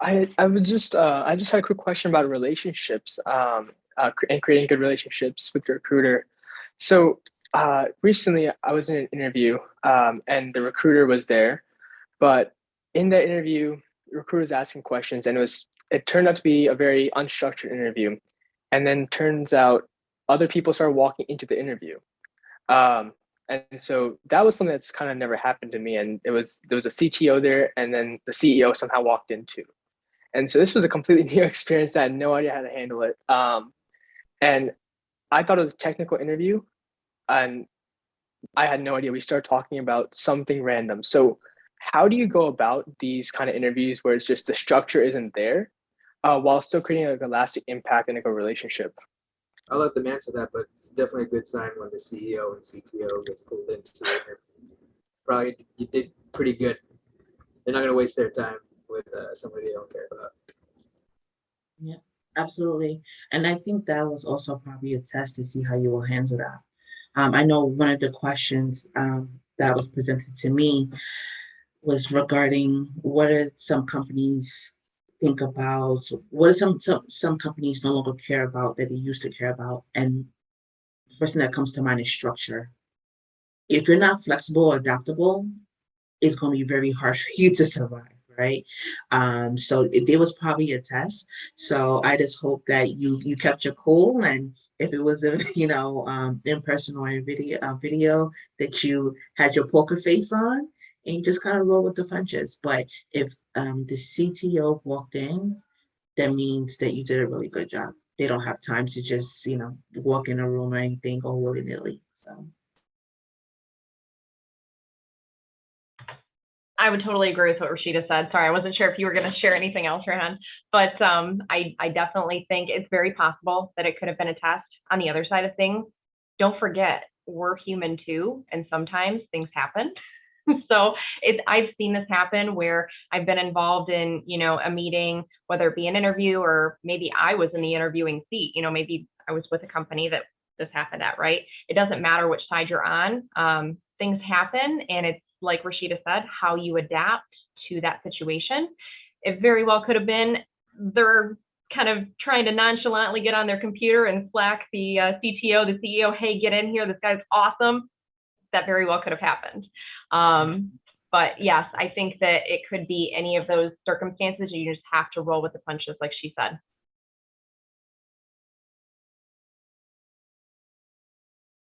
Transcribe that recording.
I just had a quick question about relationships, and creating good relationships with your recruiter. So recently I was in an interview, and the recruiter was there, but in that interview, the recruiter was asking questions, and it turned out to be a very unstructured interview, and then turns out other people started walking into the interview. Um, and so that was something that's kind of never happened to me, and there was a CTO there, and then the CEO somehow walked in too. And so this was a completely new experience. I had no idea how to handle it. And I thought it was a technical interview, and I had no idea. We started talking about something random. So, how do you go about these kind of interviews where it's just the structure isn't there, while still creating like a lasting impact in like a relationship? I'll let them answer that, but it's definitely a good sign when the CEO and CTO gets pulled into it. Probably you did pretty good. They're not going to waste their time with somebody they don't care about. Yeah, absolutely. And I think that was also probably a test to see how you will handle that. I know one of the questions that was presented to me was regarding what are some companies think about, what are some companies no longer care about that they used to care about. And the first thing that comes to mind is structure. If you're not flexible or adaptable, it's going to be very hard for you to survive, right? So there was probably a test. So I just hope that you kept your cool, and if it was a in person or a video that you had your poker face on and you just kind of roll with the punches. But if the CTO walked in, that means that you did a really good job. They don't have time to just walk in a room or anything all willy nilly. So. I would totally agree with what Rashida said. Sorry, I wasn't sure if you were going to share anything else, Rehan, but I definitely think it's very possible that it could have been a test. On the other side of things, don't forget, we're human too, and sometimes things happen. So I've seen this happen where I've been involved in, a meeting, whether it be an interview or maybe I was in the interviewing seat, maybe I was with a company that this happened at, right? It doesn't matter which side you're on. Things happen, and it's like Rashida said, how you adapt to that situation. It very well could have been they're kind of trying to nonchalantly get on their computer and Slack the CTO, the CEO, hey, get in here, this guy's awesome. That very well could have happened. But yes, I think that it could be any of those circumstances. You just have to roll with the punches, like she said.